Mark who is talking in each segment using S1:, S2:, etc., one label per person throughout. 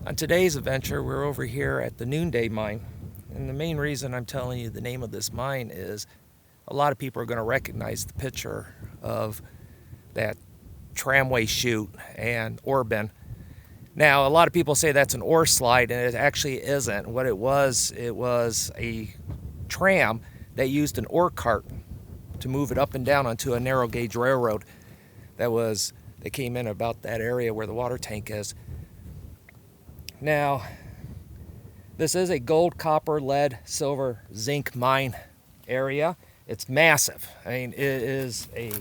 S1: On today's adventure, we're over here at the Noonday Mine. And the main reason I'm telling you the name of this mine is a lot of people are going to recognize the picture of that tramway chute and ore bin. Now, a lot of people say that's an ore slide, and it actually isn't. What it was a tram that used an ore cart to move it up and down onto a narrow gauge railroad that came in about that area where the water tank is. Now, this is a gold, copper, lead, silver, zinc mine area. It's massive. I mean, it is a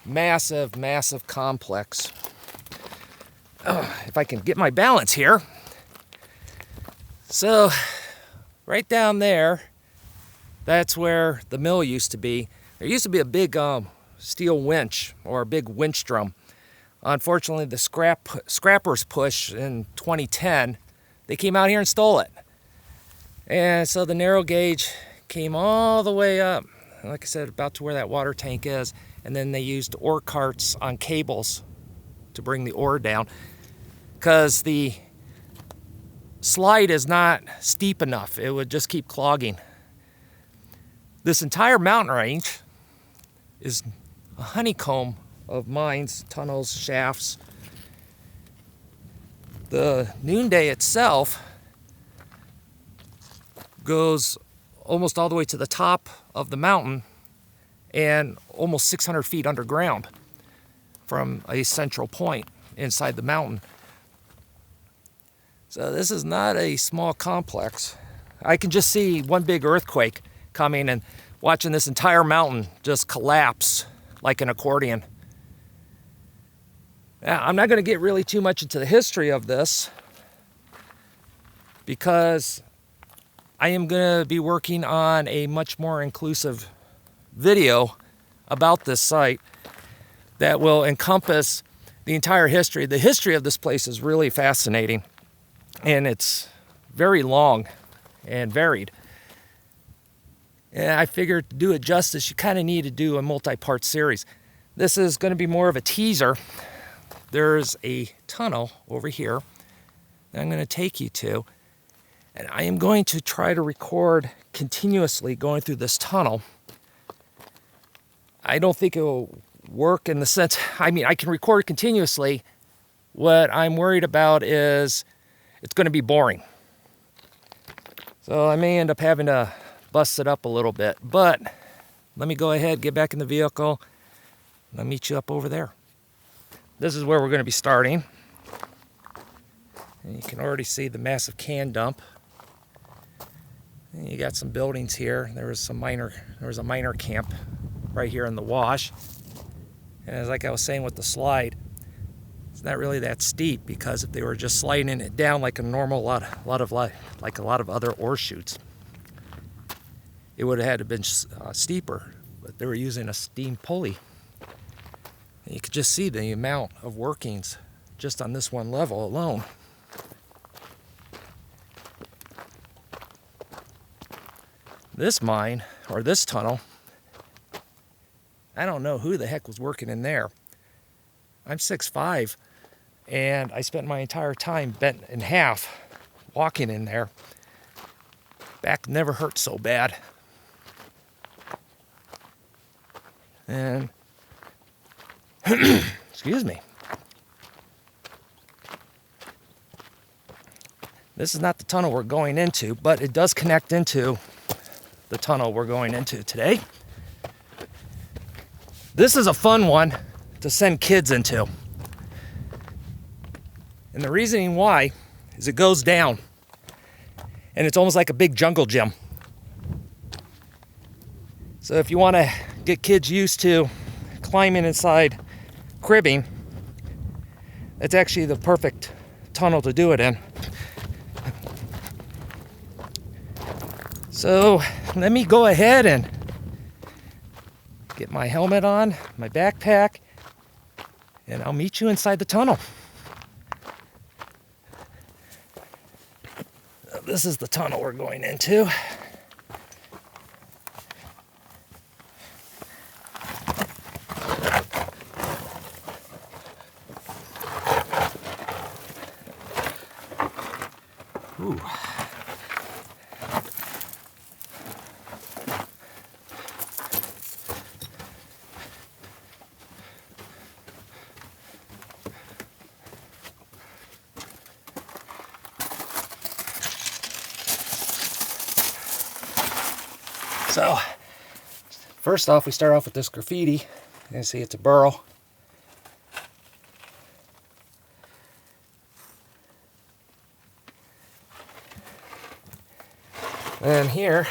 S1: massive, massive complex. If I can get my balance here. So, right down there, that's where the mill used to be. There used to be a big steel winch or a big winch drum. Unfortunately, the scrappers push in 2010, they came out here and stole it. And so the narrow gauge came all the way up, like I said, about to where that water tank is. And then they used ore carts on cables to bring the ore down, because the slide is not steep enough. It would just keep clogging. This entire mountain range is a honeycomb of mines, tunnels, shafts. The Noonday itself goes almost all the way to the top of the mountain and almost 600 feet underground from a central point inside the mountain. So this is not a small complex. I can just see one big earthquake coming and watching this entire mountain just collapse like an accordion. Now, I'm not going to get really too much into the history of this because I am going to be working on a much more inclusive video about this site that will encompass the entire history. The history of this place is really fascinating, and it's very long and varied. And I figured to do it justice, you kind of need to do a multi-part series. This is going to be more of a teaser. There's a tunnel over here that I'm going to take you to, and I am going to try to record continuously going through this tunnel. I don't think it will work in the sense, I mean, I can record continuously. What I'm worried about is it's going to be boring. So I may end up having to bust it up a little bit, but let me go ahead, get back in the vehicle, and I'll meet you up over there. This is where we're going to be starting. And you can already see the massive can dump. And you got some buildings here. There was a miner camp right here in the wash. And as like I was saying with the slide, it's not really that steep, because if they were just sliding it down like a normal like a lot of other ore chutes, it would have had to been steeper. But they were using a steam pulley. And you could just see the amount of workings just on this one level alone. This mine, or this tunnel, I don't know who the heck was working in there. I'm 6'5", and I spent my entire time bent in half walking in there. Back never hurt so bad. And excuse me. This is not the tunnel we're going into, but it does connect into the tunnel we're going into today. This is a fun one to send kids into. And the reasoning why is it goes down, and it's almost like a big jungle gym. So if you want to get kids used to climbing inside cribbing, it's actually the perfect tunnel to do it in. So let me go ahead and get my helmet on, my backpack, and I'll meet you inside the tunnel. This is the tunnel we're going into. Ooh. So, first off, we start off with this graffiti. You can see it's a burrow. And here,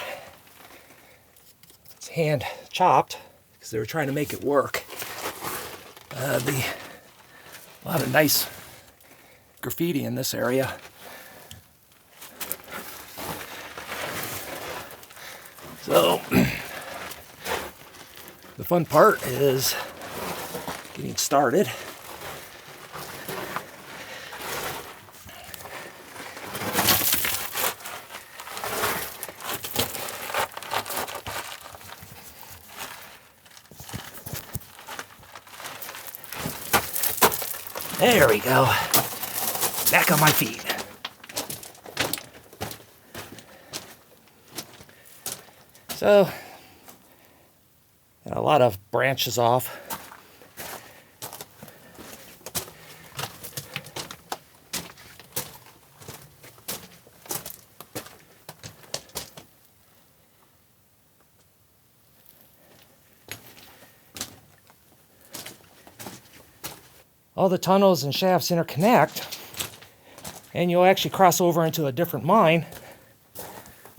S1: it's hand chopped because they were trying to make it work. A lot of nice graffiti in this area. So, the fun part is getting started. There we go. Back on my feet. So, got a lot of branches off. All the tunnels and shafts interconnect, and you'll actually cross over into a different mine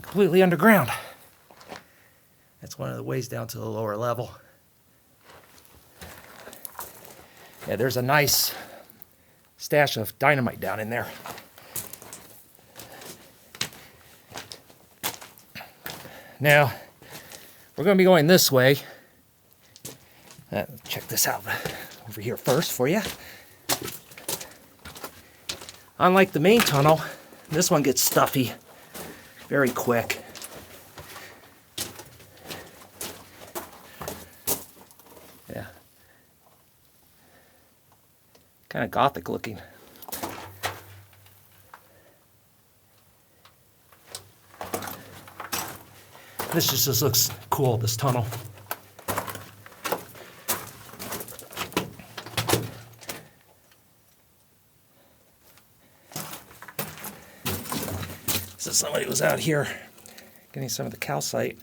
S1: completely underground. That's one of the ways down to the lower level. Yeah, there's a nice stash of dynamite down in there. Now, we're going to be going this way. Check this out over here first for you. Unlike the main tunnel, this one gets stuffy very quick. Yeah. Kind of gothic looking. This just looks cool, this tunnel. So somebody was out here getting some of the calcite.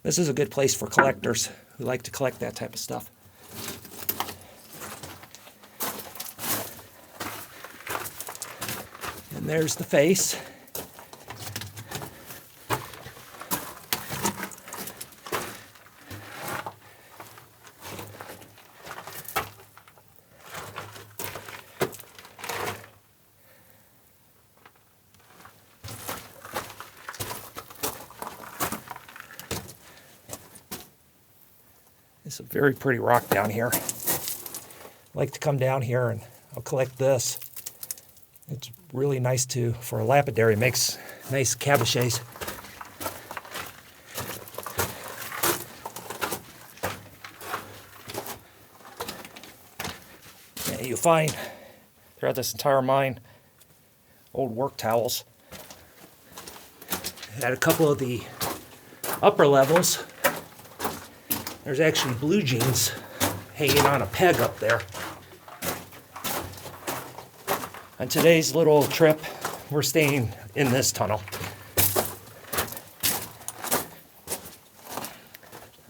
S1: This is a good place for collectors who like to collect that type of stuff. And there's the face. It's a very pretty rock down here. I like to come down here and I'll collect this. It's really nice for a lapidary. It makes nice cabochets. Yeah, you'll find throughout this entire mine old work towels. At a couple of the upper levels, there's actually blue jeans hanging on a peg up there. On today's little trip, we're staying in this tunnel.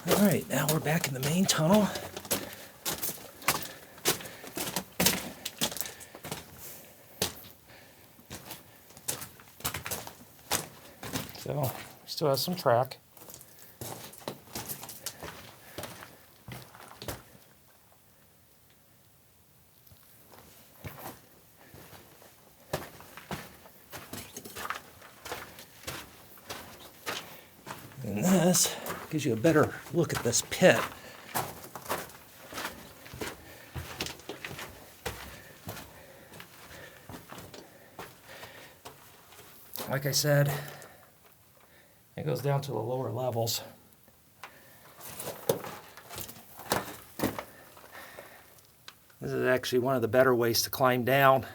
S1: All right, now we're back in the main tunnel. So, we still have some track. And this gives you a better look at this pit. Like I said, it goes down to the lower levels. This is actually one of the better ways to climb down,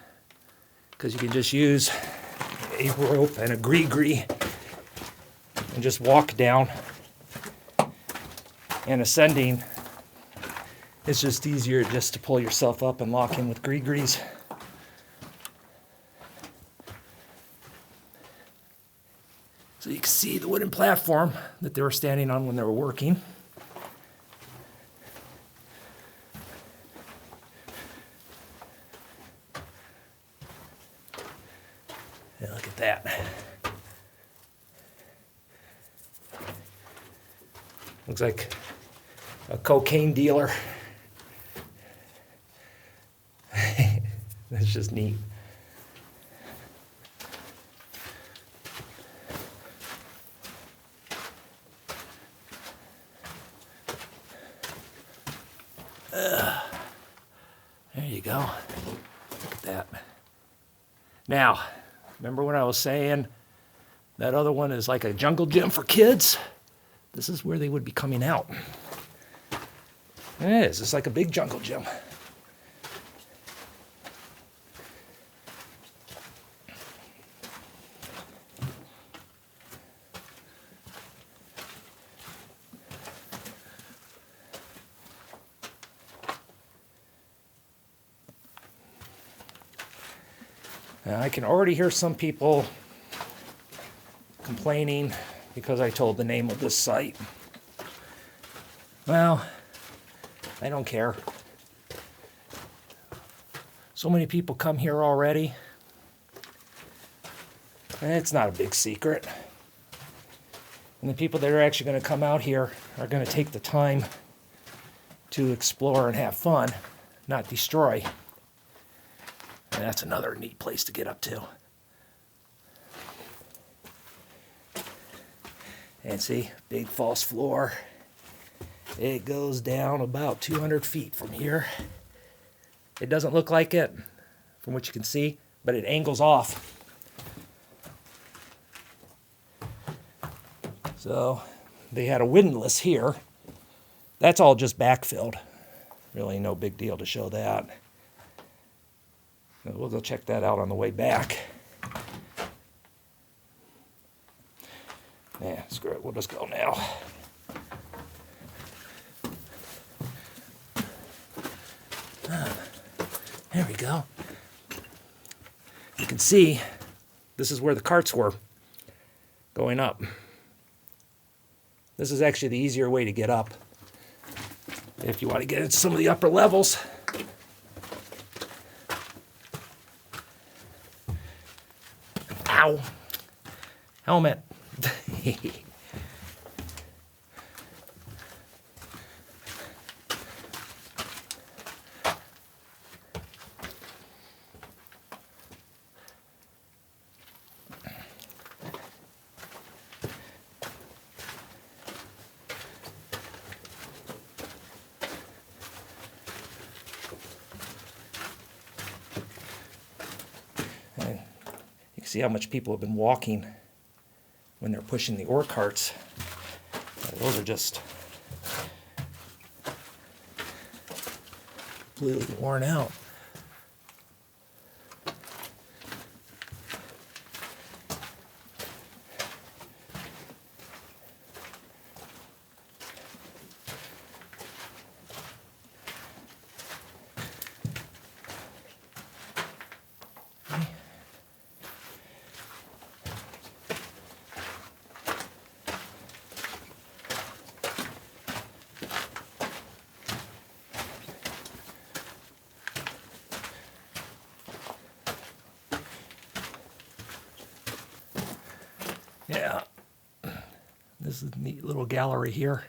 S1: because you can just use a rope and a gree and just walk down. And ascending, it's just easier just to pull yourself up and lock in with grees. So you can see the wooden platform that they were standing on when they were working. And look at that. Looks like a cocaine dealer. That's just neat. There you go. Look at that. Now, remember when I was saying that other one is like a jungle gym for kids? This is where they would be coming out. It is. It's like a big jungle gym. Now, I can already hear some people complaining because I told the name of this site. Well, I don't care. So many people come here already. And it's not a big secret. And the people that are actually going to come out here are going to take the time to explore and have fun, not destroy. And that's another neat place to get up to. And see, big false floor. It goes down about 200 feet from here. It doesn't look like it from what you can see, but it angles off. So they had a windlass here. That's all just backfilled. Really no big deal to show that. We'll go check that out on the way back. Yeah, screw it. We'll just go now. There we go. You can see this is where the carts were going up. This is actually the easier way to get up if you want to get into some of the upper levels. Ow. Helmet. See how much people have been walking when they're pushing the ore carts. Those are just completely worn out. Yeah, this is a neat little gallery here.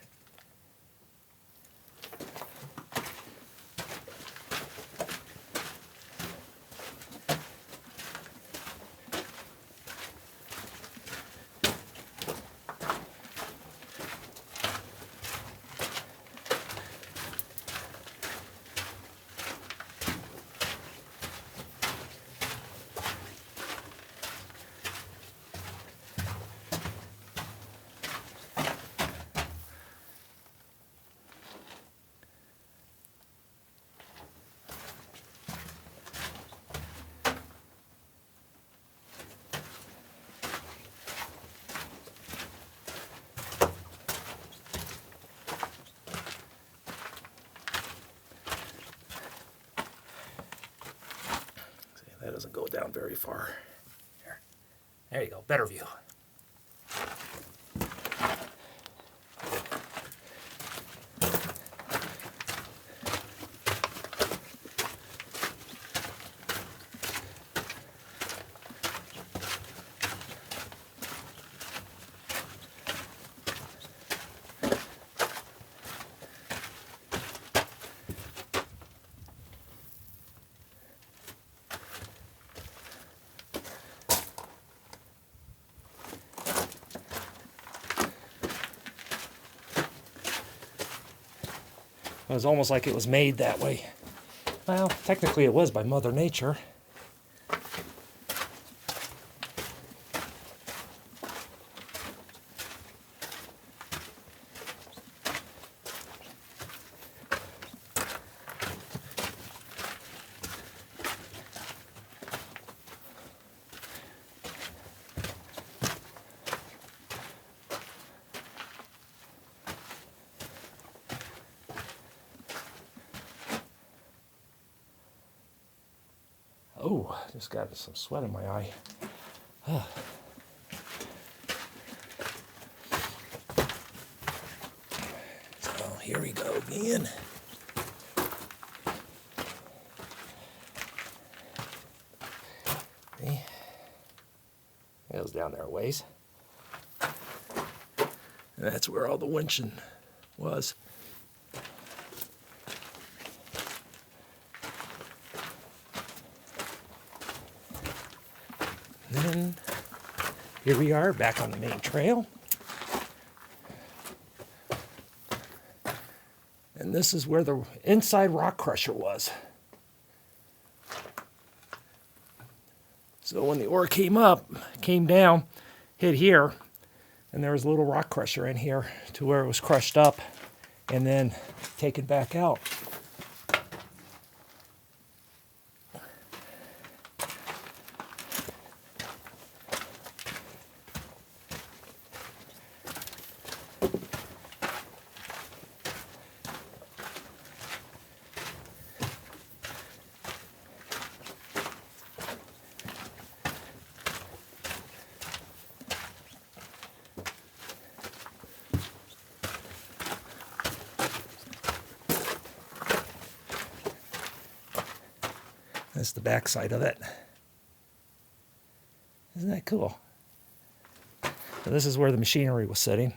S1: doesn't go down very far. There you go, better view. It was almost like it was made that way. Well, technically it was by Mother Nature. Oh, just got some sweat in my eye. So here we go again. See? It goes down there a ways. And that's where all the winching was. And here we are back on the main trail. And this is where the inside rock crusher was. So when the ore came down, hit here, and there was a little rock crusher in here to where it was crushed up and then taken back out. That's the back side of it. Isn't that cool? So this is where the machinery was sitting.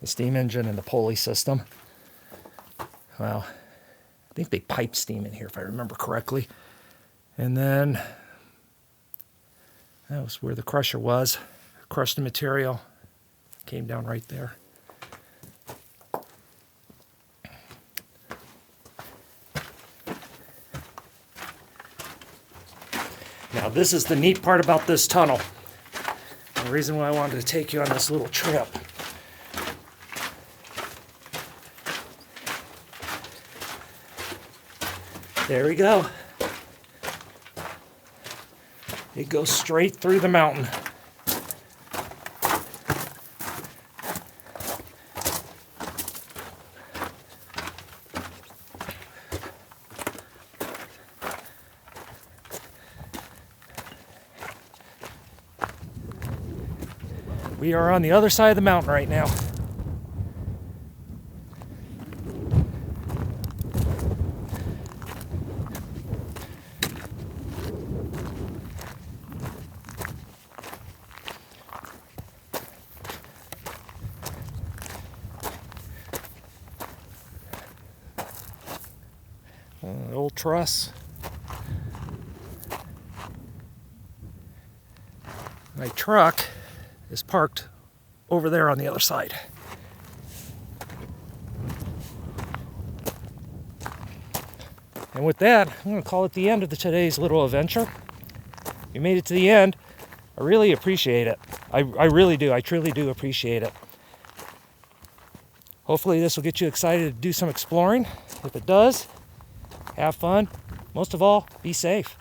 S1: The steam engine and the pulley system. Well, I think they pipe steam in here if I remember correctly. And then that was where the crusher was. Crushed the material. Came down right there. Now this is the neat part about this tunnel. The reason why I wanted to take you on this little trip. There we go. It goes straight through the mountain. We are on the other side of the mountain right now. Old truss. My truck is parked over there on the other side. And with that, I'm going to call it the end of today's little adventure. You made it to the end. I really appreciate it. I really do. I truly do appreciate it. Hopefully this will get you excited to do some exploring. If it does, have fun. Most of all, be safe.